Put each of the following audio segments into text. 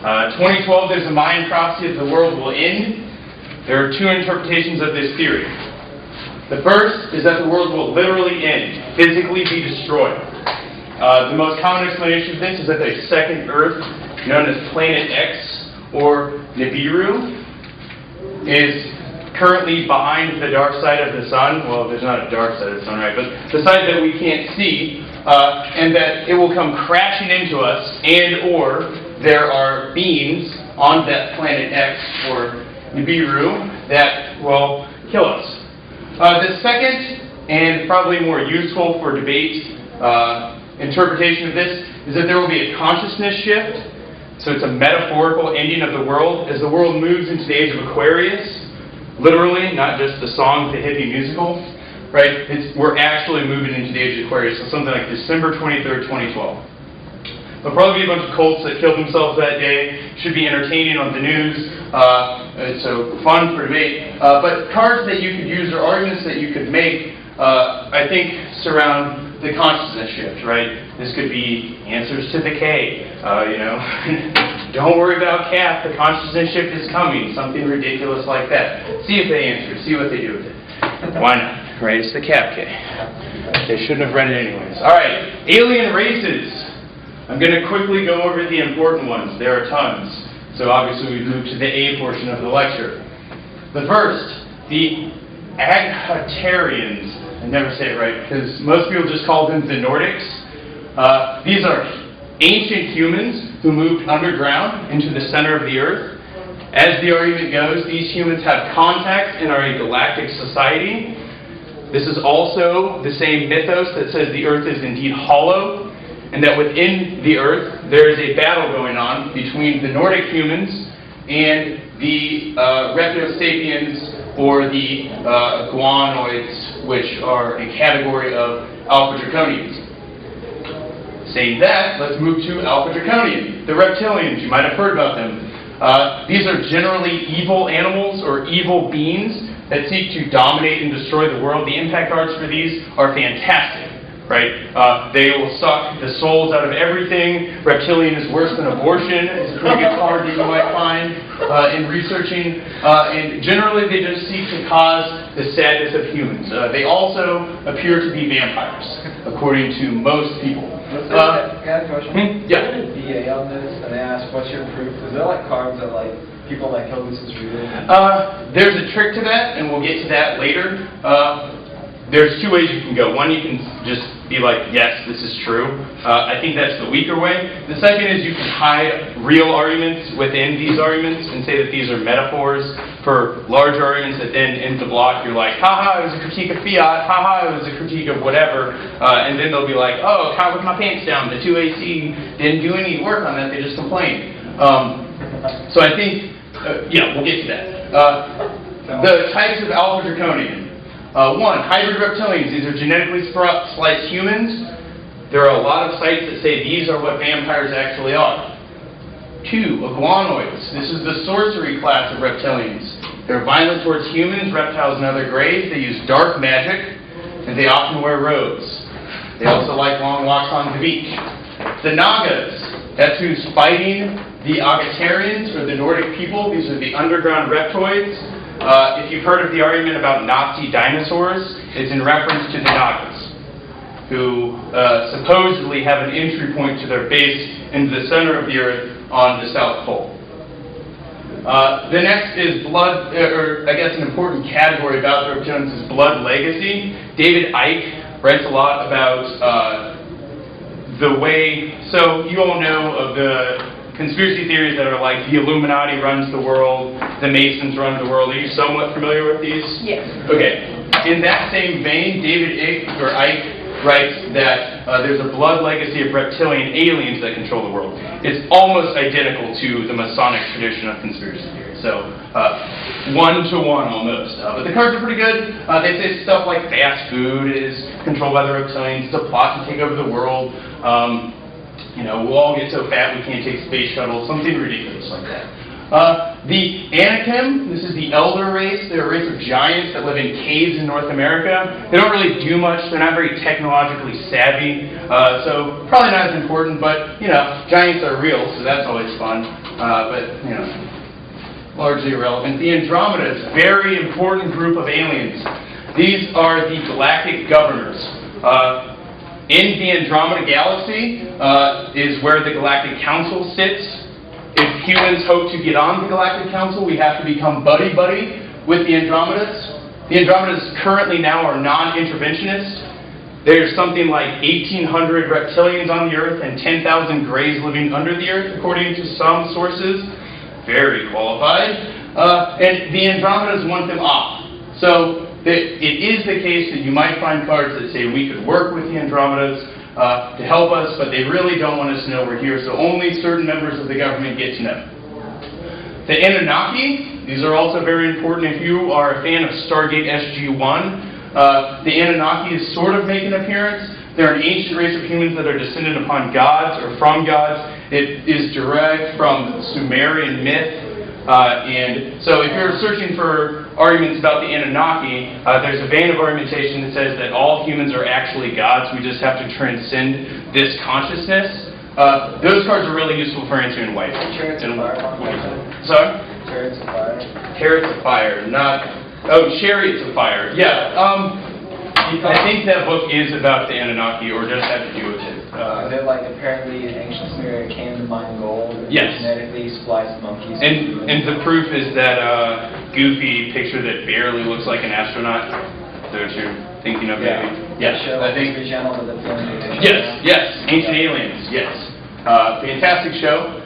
2012, there's a Mayan prophecy that the world will end. There are two interpretations of this theory. The first is that the world will literally end, physically be destroyed. The most common explanation of this is that a second Earth, known as Planet X or Nibiru, is currently behind the dark side of the sun. Well, there's not a dark side of the sun, right? But the side that we can't see, and that it will come crashing into us, and or there are beings on that Planet X or Nibiru that will kill us. The second, and probably more useful for debate interpretation of this, is that there will be a consciousness shift. So it's a metaphorical ending of the world as the world moves into the age of Aquarius, literally, not just the song, the hippie musical, right? We're actually moving into the age of Aquarius, so something like December 23rd, 2012. There'll probably be a bunch of cults that killed themselves that day. Should be entertaining on the news. So fun for debate. But cards that you could use or arguments that you could make, I think, surround the consciousness shift, right? This could be answers to the K. Don't worry about Cap. The consciousness shift is coming. Something ridiculous like that. See if they answer. See what they do with it. Why not? Right? It's the Cap K. They shouldn't have read it anyways. All right. Alien races. I'm going to quickly go over the important ones. There are tons. So obviously we've moved to the A portion of the lecture. The first, the Areguments. I never say it right because most people just call them the Nordics. These are ancient humans who moved underground into the center of the Earth. As the argument goes, these humans have contact and are a galactic society. This is also the same mythos that says the Earth is indeed hollow, and that within the Earth there is a battle going on between the Nordic humans and the Reptilo-sapiens or the guanoids, which are a category of Alpha Draconians. Saying that, let's move to Alpha Draconian, the reptilians. You might have heard about them. These are generally evil animals or evil beings that seek to dominate and destroy the world. The impact cards for these are fantastic. Right? They will suck the souls out of everything. Reptilian is worse than abortion. It's a pretty good card that you might find in researching. And generally, they just seek to cause the sadness of humans. They also appear to be vampires, according to most people. I got a question. Yeah. I did a VA on this, and they asked, "What's your proof?" Is there like cards that like people that kill this is real? There's a trick to that, and we'll get to that later. There's two ways you can go. One, you can just be like, yes, this is true. I think that's the weaker way. The second is you can hide real arguments within these arguments and say that these are metaphors for larger arguments that then end the block. You're like, haha, it was a critique of fiat. Haha, it was a critique of whatever. And then they'll be like, oh, caught with my pants down. The 2AC didn't do any work on that. They just complained. So I think, yeah, we'll get to that. The types of Alpha Draconian. One, hybrid reptilians. These are genetically spliced humans. There are a lot of sites that say these are what vampires actually are. Two, guanoids. This is the sorcery class of reptilians. They're violent towards humans, reptiles, and other greys. They use dark magic, and they often wear robes. They also like long walks on the beach. The Nagas. That's who's fighting the Agatarians, or the Nordic people. These are the underground reptoids. If you've heard of the argument about Nazi dinosaurs, it's in reference to the Nagas, who supposedly have an entry point to their base into the center of the Earth on the South Pole. The next is blood, or I guess an important category about the reptilians is blood legacy. David Icke writes a lot about the way, so you all know of the conspiracy theories that are like the Illuminati runs the world, the Masons run the world. Are you somewhat familiar with these? Yes. Okay. In that same vein, David Icke writes that there's a blood legacy of reptilian aliens that control the world. It's almost identical to the Masonic tradition of conspiracy theory. So, one-to-one almost. But the cards are pretty good. They say stuff like fast food is controlled by the reptilians. It's a plot to take over the world. We'll all get so fat we can't take space shuttles, something ridiculous like that. The Anakim, this is the elder race. They're a race of giants that live in caves in North America. They don't really do much. They're not very technologically savvy, so probably not as important, but, giants are real, so that's always fun. but, largely irrelevant. The Andromeda is a very important group of aliens. These are the galactic governors. In the Andromeda galaxy is where the Galactic Council sits. If humans hope to get on the Galactic Council, we have to become buddy-buddy with the Andromedas. The Andromedas currently now are non-interventionist. There's something like 1,800 reptilians on the Earth and 10,000 greys living under the Earth, according to some sources. Very qualified. And the Andromedas want them off. So it is the case that you might find cards that say we could work with the Andromedas to help us, but they really don't want us to know we're here, so only certain members of the government get to know. The Anunnaki, these are also very important. If you are a fan of Stargate SG-1, the Anunnaki is sort of make an appearance. They're an ancient race of humans that are descended upon gods or from gods. It is derived from Sumerian myth. And so if you're searching for arguments about the Anunnaki, there's a vein of argumentation that says that all humans are actually gods. We just have to transcend this consciousness. Those cards are really useful for answering Wipeout. Chariots of Fire. Sorry? Chariots of Fire. Chariots of Fire, not... Oh, Chariots of Fire. Yeah. I think that book is about the Anunnaki, or just had to do with it. They're like apparently in ancient Sumeria came to mine gold and yes. genetically spliced monkeys. And the proof is that goofy picture that barely looks like an astronaut. Is that what you're thinking of, maybe? Yes. I think. Yes. Ancient Aliens. Yes. Fantastic show.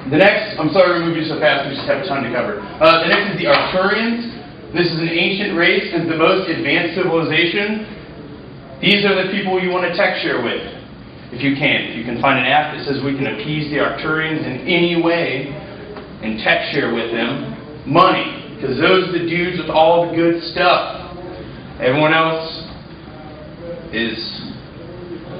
The next, I'm sorry to move you so fast, we just have a ton to cover. The next is the Arcturians. This is an ancient race and the most advanced civilization. These are the people you want to tech share with, if you can. If you can find an app that says we can appease the Arcturians in any way and tech share with them, money, because those are the dudes with all the good stuff. Everyone else is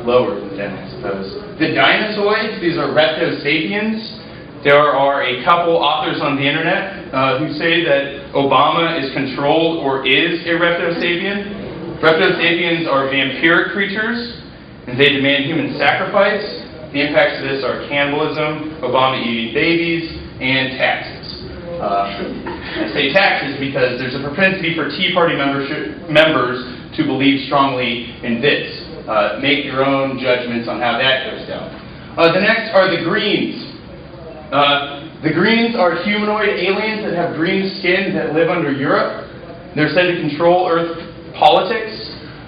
lower than them, I suppose. The Dinosaurs, these are repto-sapiens. There are a couple authors on the internet who say that Obama is controlled or is a repto-sapien. Repto-sapiens are vampiric creatures, and they demand human sacrifice. The impacts of this are cannibalism, Obama eating babies, and taxes. I say taxes because there's a propensity for Tea Party members to believe strongly in this. Make your own judgments on how that goes down. The next are the Greens. The Greens are humanoid aliens that have green skin that live under Europe. They're said to control Earth politics.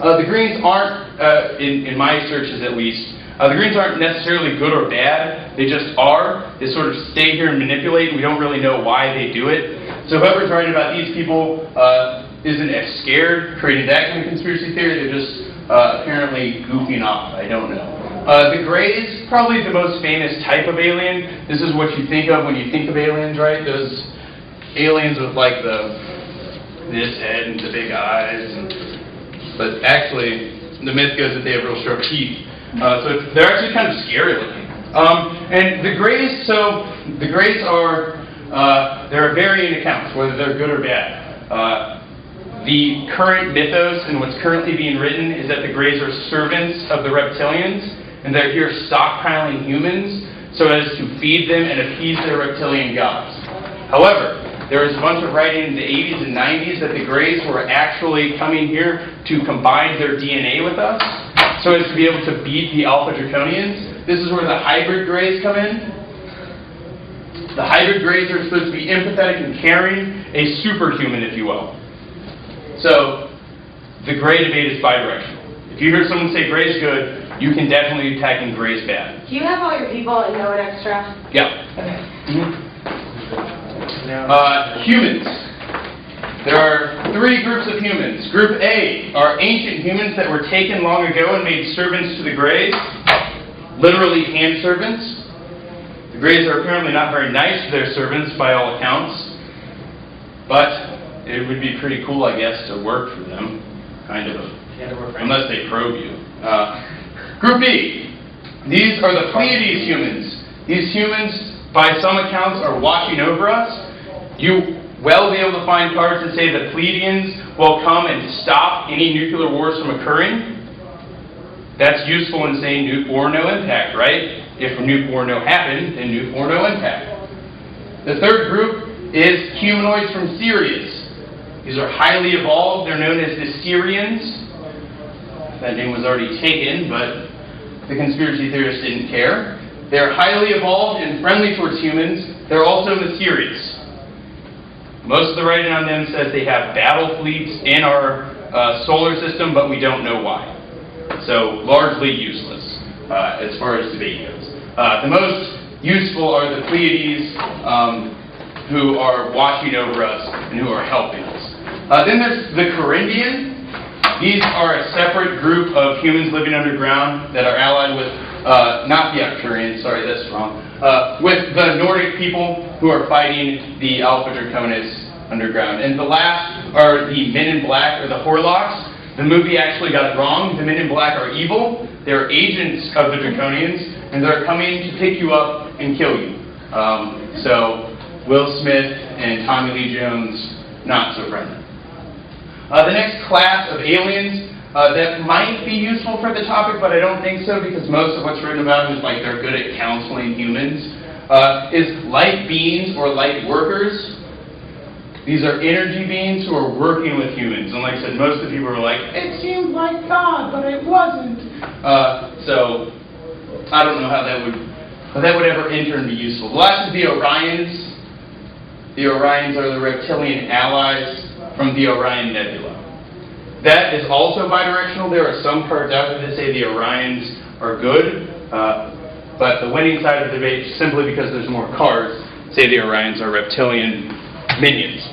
The Greens aren't, in my searches at least, the Greens aren't necessarily good or bad. They just are. They sort of stay here and manipulate, and we don't really know why they do it. So whoever's writing about these people isn't as scared, creating that kind of conspiracy theory. They're just apparently goofing off. I don't know. The Greys, probably the most famous type of alien. This is what you think of when you think of aliens, right? Those aliens with like this head and the big eyes. But actually, the myth goes that they have real sharp teeth. So they're actually kind of scary looking. And the Greys, are, there are varying accounts, whether they're good or bad. The current mythos and what's currently being written is that the Greys are servants of the reptilians, and they're here stockpiling humans so as to feed them and appease their reptilian gods. However, there was a bunch of writing in the 80s and 90s that the Greys were actually coming here to combine their DNA with us so as to be able to beat the Alpha Draconians. This is where the hybrid Greys come in. The hybrid Greys are supposed to be empathetic and caring, a superhuman, if you will. So, the Grey debate is bidirectional. If you hear someone say Grey's good, you can definitely be attacking Grey's bad. Do you have all your people in No and Extra? Yeah. Okay. Humans. There are three groups of humans. Group A are ancient humans that were taken long ago and made servants to the Greys, literally hand servants. The Greys are apparently not very nice to their servants by all accounts, but it would be pretty cool, I guess, to work for them, kind of, unless they probe you. Group B, these are the Pleiades humans. These humans, by some accounts, are watching over us. You will be able to find cards that say the Pleiadians will come and stop any nuclear wars from occurring. That's useful in saying nuke war, no impact, right? if nuke war no happened, then nuke war no impact. The third group is humanoids from Sirius. These are highly evolved. They're known as the Syrians. That name was already taken, but the conspiracy theorists didn't care. They're highly evolved and friendly towards humans. They're also mysterious. Most of the writing on them says they have battle fleets in our solar system, but we don't know why. So largely useless as far as debate goes. The most useful are the Pleiades, who are watching over us and who are helping us. Then there's the Corinthian. These are a separate group of humans living underground that are allied with, not the Arcturians, sorry, that's wrong, with the Nordic people who are fighting the Alpha Draconis underground. And the last are the Men in Black, or the Horlocks. The movie actually got it wrong. The Men in Black are evil. They're agents of the Draconians, and they're coming to pick you up and kill you. So Will Smith and Tommy Lee Jones, not so friendly. The next class of aliens that might be useful for the topic, but I don't think so because most of what's written about them is like they're good at counseling humans, is light beings or light workers. These are energy beings who are working with humans. And like I said, most of the people are like, it seemed like God, but it wasn't. So I don't know how that would ever enter and be useful. The last is the Orions. The Orions are the reptilian allies from the Orion Nebula. That is also bidirectional. There are some cards out there that say the Orions are good, but the winning side of the debate, simply because there's more cards, say the Orions are reptilian minions.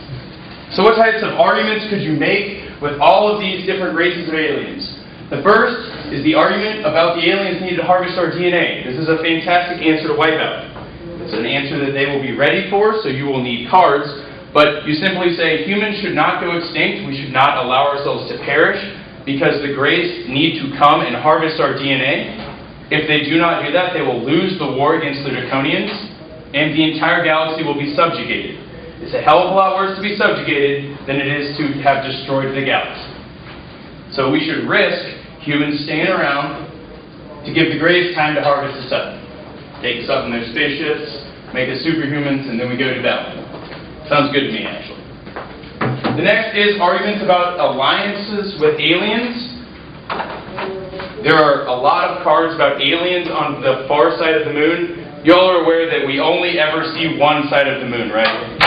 So what types of arguments could you make with all of these different races of aliens? The first is the argument about the aliens need to harvest our DNA. This is a fantastic answer to Wipeout. It's an answer that they will be ready for, so you will need cards. But you simply say, humans should not go extinct, we should not allow ourselves to perish, because the Greys need to come and harvest our DNA. If they do not do that, they will lose the war against the Draconians, and the entire galaxy will be subjugated. It's a hell of a lot worse to be subjugated than it is to have destroyed the galaxy. So we should risk humans staying around to give the Greys time to harvest us up. Take us up in their spaceships, make us superhumans, and then we go to battle. Sounds good to me, actually. The next is arguments about alliances with aliens. There are a lot of cards about aliens on the far side of the moon. Y'all are aware that we only ever see one side of the moon, right?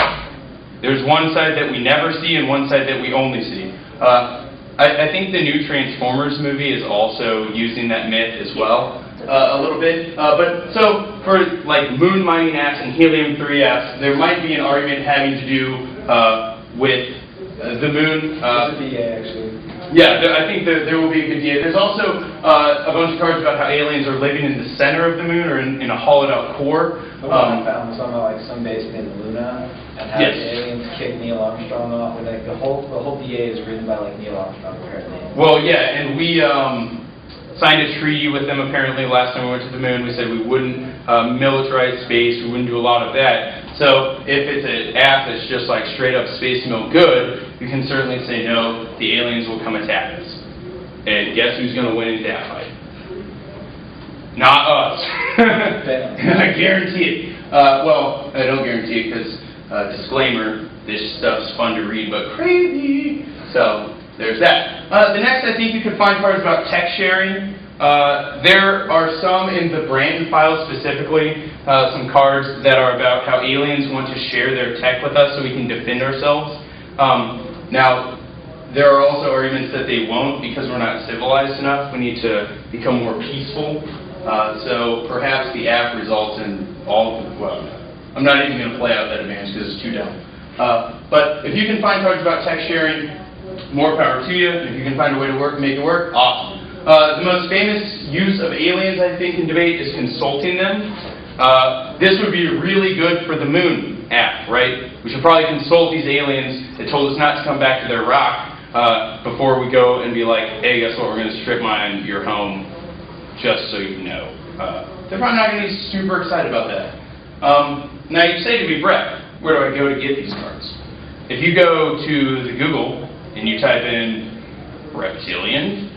There's one side that we never see and one side that we only see. I think the new Transformers movie is also using that myth as well. A little bit, but so for like moon mining apps and helium-3 apps, there might be an argument having to do with the moon. actually. Yeah, I think there will be a good DA. There's also a bunch of cards about how aliens are living in the center of the moon or in a hollowed-out core. The one I found was something like some base in Luna, and how yes. the aliens kicked Neil Armstrong off. And like the whole DA is written by like Neil Armstrong apparently. Well, yeah, and we signed a treaty with them apparently last time we went to the moon. We said we wouldn't militarize space, we wouldn't do a lot of that. So if it's an app that's just like straight up space milk good, you can certainly say no, the aliens will come attack us. And guess who's going to win in that fight? Not us. I guarantee it. Well, I don't guarantee it because, disclaimer, this stuff's fun to read but crazy. So there's that. The next, I think you could find cards about tech sharing. There are some in the Brandon file specifically, some cards that are about how aliens want to share their tech with us so we can defend ourselves. Now, there are also arguments that they won't because we're not civilized enough. We need to become more peaceful. So perhaps the app results in all of the, well, I'm not even going to play out that advantage because it's too dumb. But if you can find cards about tech sharing, more power to you. If you can find a way to make it work, awesome. The most famous use of aliens, I think, in debate is consulting them. This would be really good for the Moon app, right? We should probably consult these aliens that told us not to come back to their rock before we go and be like, hey, guess what? We're going to strip mine your home, just so you know. They're probably not going to be super excited about that. Now, you say to me, Brett, where do I go to get these cards? If you go to the Google and you type in reptilian,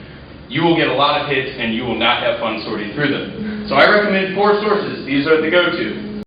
you will get a lot of hits and you will not have fun sorting through them. So I recommend 4 sources. These are the go-to.